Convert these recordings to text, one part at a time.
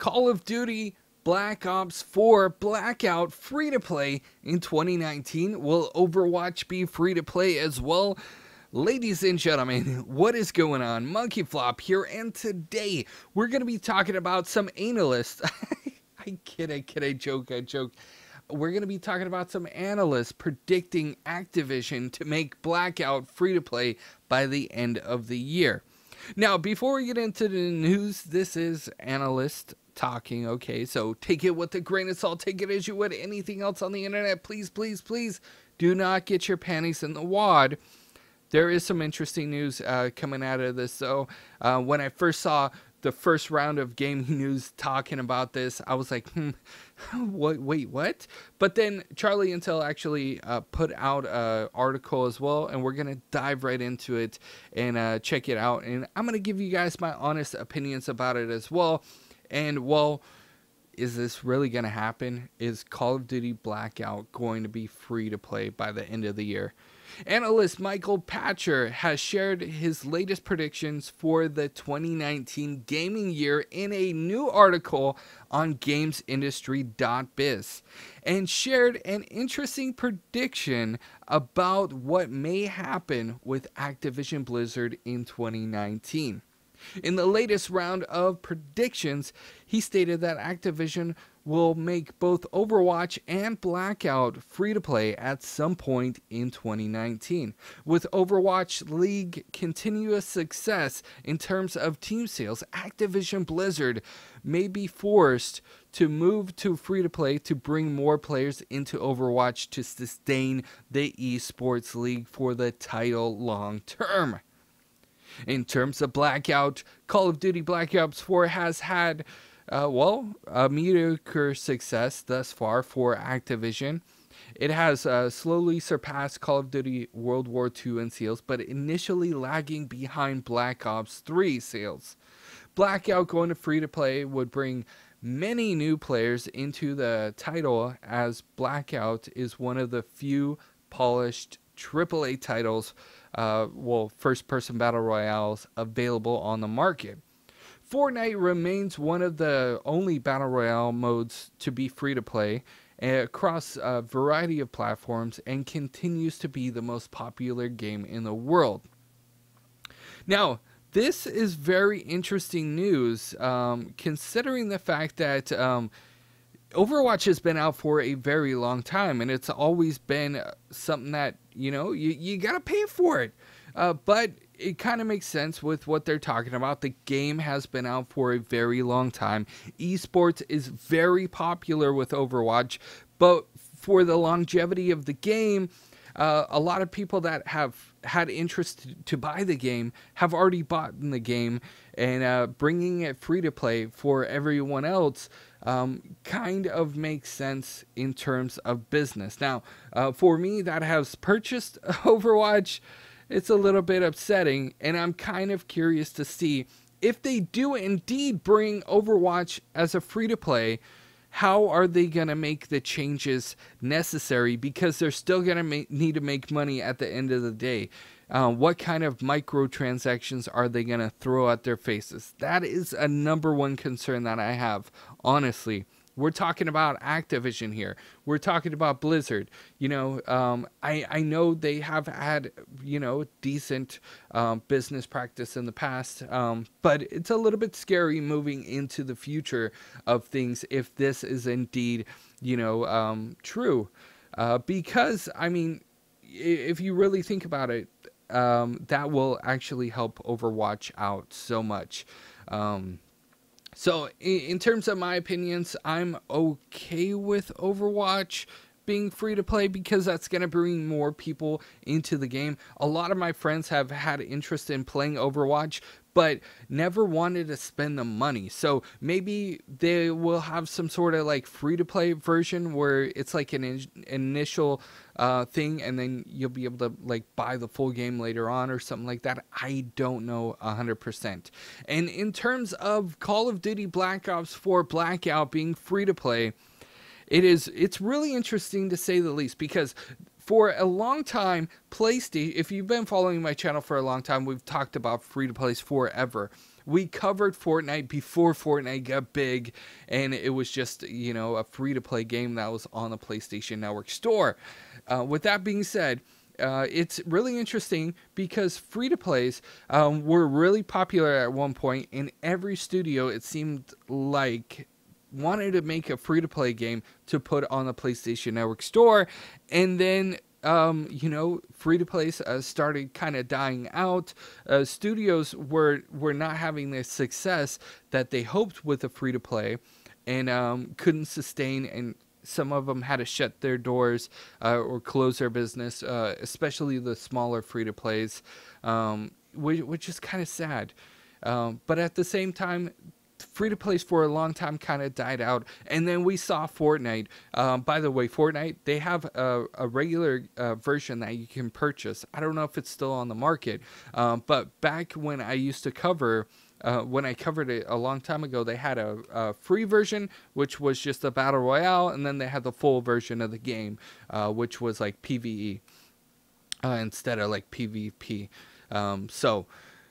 Call of Duty Black Ops 4 Blackout free-to-play in 2019. Will Overwatch be free-to-play as well? Ladies and gentlemen, what is going on? MonkeyFlop here, and today we're going to be talking about some analysts. I kid, I joke. We're going to be talking about some analysts predicting Activision to make Blackout free-to-play by the end of the year. Now, before we get into the news, this is analyst talking, okay? So take it with a grain of salt. Take it as you would anything else on the internet. Please, please, please do not get your panties in the wad. There is some interesting news coming out of this. So when I first saw the first round of gaming news talking about this, I was like, wait, what? But then Charlie Intel actually put out an article as well, and we're going to dive right into it and check it out. And I'm going to give you guys my honest opinions about it as well. And, well, is this really going to happen? Is Call of Duty Blackout going to be free to play by the end of the year? Analyst Michael Patcher has shared his latest predictions for the 2019 gaming year in a new article on gamesindustry.biz and shared an interesting prediction about what may happen with Activision Blizzard in 2019. In the latest round of predictions, he stated that Activision will make both Overwatch and Blackout free-to-play at some point in 2019. With Overwatch League continuous success in terms of team sales, Activision Blizzard may be forced to move to free-to-play to bring more players into Overwatch to sustain the esports league for the title long-term. In terms of Blackout, Call of Duty Black Ops 4 has had, a mediocre success thus far for Activision. It has slowly surpassed Call of Duty World War II in sales, but initially lagging behind Black Ops 3 sales. Blackout going to free-to-play would bring many new players into the title, as Blackout is one of the few polished AAA titles, first-person battle royales available on the market. Fortnite remains one of the only battle royale modes to be free-to-play across a variety of platforms and continues to be the most popular game in the world. Now, this is very interesting news, considering the fact that Overwatch has been out for a very long time, and it's always been something that, you gotta pay for it. But it kind of makes sense with what they're talking about. The game has been out for a very long time. Esports is very popular with Overwatch, but for the longevity of the game, a lot of people that have had interest to buy the game have already bought in the game, and bringing it free to play for everyone else kind of makes sense in terms of business. Now, for me that has purchased Overwatch, it's a little bit upsetting, and I'm kind of curious to see if they do indeed bring Overwatch as a free-to-play. How are they going to make the changes necessary? Because they're still going to need to make money at the end of the day. What kind of microtransactions are they going to throw at their faces? That is a number one concern that I have, honestly. We're talking about Activision here. We're talking about Blizzard. I know they have had, decent business practice in the past, but it's a little bit scary moving into the future of things if this is indeed, true. Because, if you really think about it, that will actually help Overwatch out so much. So in terms of my opinions, I'm okay with Overwatch being free to play because that's going to bring more people into the game. A lot of my friends have had interest in playing Overwatch, but never wanted to spend the money. So maybe they will have some sort of like free to play version where it's like an initial thing, and then you'll be able to like buy the full game later on or something like that. I don't know 100%. And in terms of Call of Duty Black Ops 4 Blackout being free to play, it's really interesting to say the least, because for a long time, PlayStation, if you've been following my channel for a long time, we've talked about free-to-plays forever. we covered Fortnite before Fortnite got big, and it was just, you know, a free-to-play game that was on the PlayStation Network store. With that being said, it's really interesting because free-to-plays were really popular at one point, and every studio, it seemed like, wanted to make a free-to-play game to put on the PlayStation Network store, and then you know, free-to-plays started kind of dying out. Studios were not having the success that they hoped with a free-to-play, and couldn't sustain, and some of them had to shut their doors or close their business, especially the smaller free-to-plays, which is kind of sad. But at the same time, free-to-plays for a long time kind of died out, and then we saw Fortnite. By the way, Fortnite, they have a regular version that you can purchase. I don't know if it's still on the market, but back when I used to cover, when I covered it a long time ago, they had a free version, which was just a battle royale, and then they had the full version of the game, which was like PvE instead of like PvP.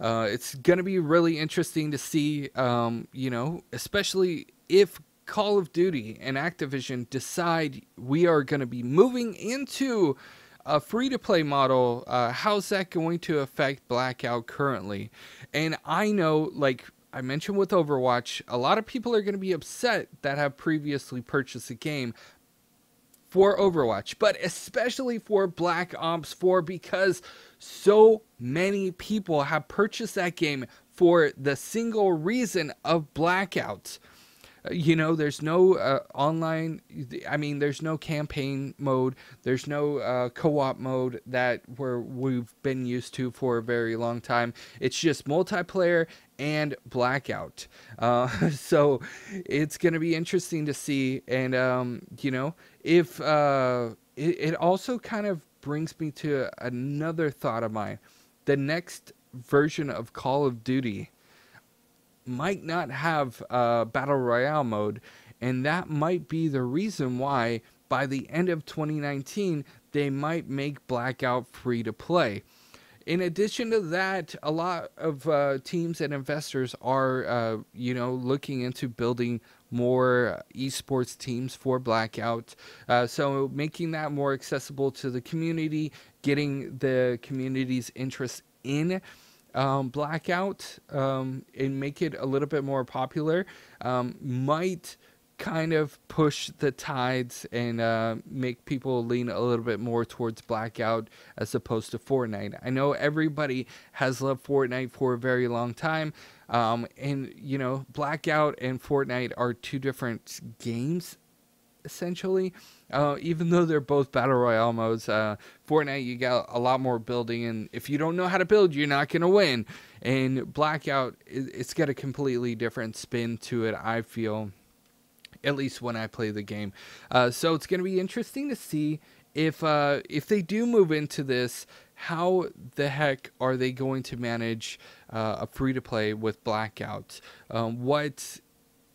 It's going to be really interesting to see, you know, especially if Call of Duty and Activision decide we are going to be moving into a free-to-play model. How's that going to affect Blackout currently? And I know, like I mentioned with Overwatch, a lot of people are going to be upset that have previously purchased the game for Overwatch, but especially for Black Ops 4, because so many people have purchased that game for the single reason of Blackout. You know, there's no online, I mean, there's no campaign mode, there's no co-op mode that we've been used to for a very long time. It's just multiplayer and Blackout. So it's going to be interesting to see. And, you know, if it also kind of brings me to another thought of mine. The next version of Call of Duty might not have Battle Royale mode, and that might be the reason why by the end of 2019 they might make Blackout free to play. In addition to that, a lot of teams and investors are, you know, looking into building more esports teams for Blackout. So making that more accessible to the community, getting the community's interest in Blackout, and make it a little bit more popular, might kind of push the tides and make people lean a little bit more towards Blackout as opposed to Fortnite. I know everybody has loved Fortnite for a very long time, and you know, Blackout and Fortnite are two different games essentially, even though they're both battle royale modes. Fortnite, you got a lot more building, and if you don't know how to build, you're not gonna win. And Blackout, it's got a completely different spin to it, I feel, at least when I play the game. So it's going to be interesting to see if they do move into this, how the heck are they going to manage a free-to-play with Blackout? What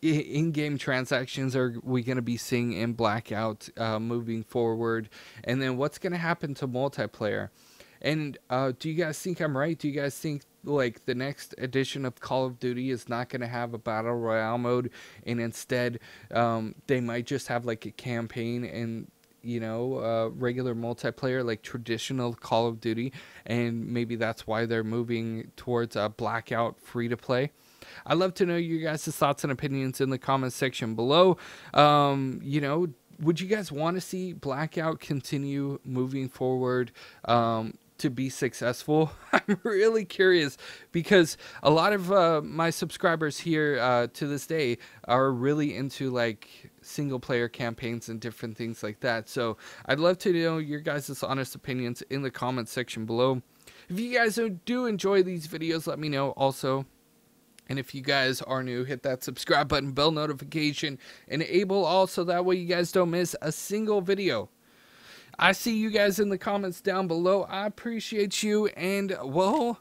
in-game transactions are we going to be seeing in Blackout moving forward? And then what's going to happen to multiplayer? And do you guys think I'm right? Do you guys think like the next edition of Call of Duty is not going to have a battle royale mode, and instead they might just have like a campaign and, you know, regular multiplayer like traditional Call of Duty, and maybe that's why they're moving towards a Blackout free to play? I'd love to know your guys' thoughts and opinions in the comments section below. You know, would you guys want to see Blackout continue moving forward to be successful? I'm really curious, because a lot of my subscribers here to this day are really into like single player campaigns and different things like that. So I'd love to know your guys' honest opinions in the comments section below. If you guys do enjoy these videos, let me know also. And if you guys are new, hit that subscribe button, bell notification, enable also, that way you guys don't miss a single video. I see you guys in the comments down below. I appreciate you, and well,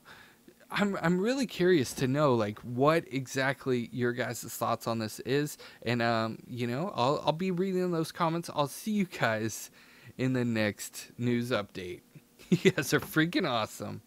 I'm really curious to know like what exactly your guys' thoughts on this is, and you know, I'll be reading those comments. I'll see you guys in the next news update. You guys are freaking awesome.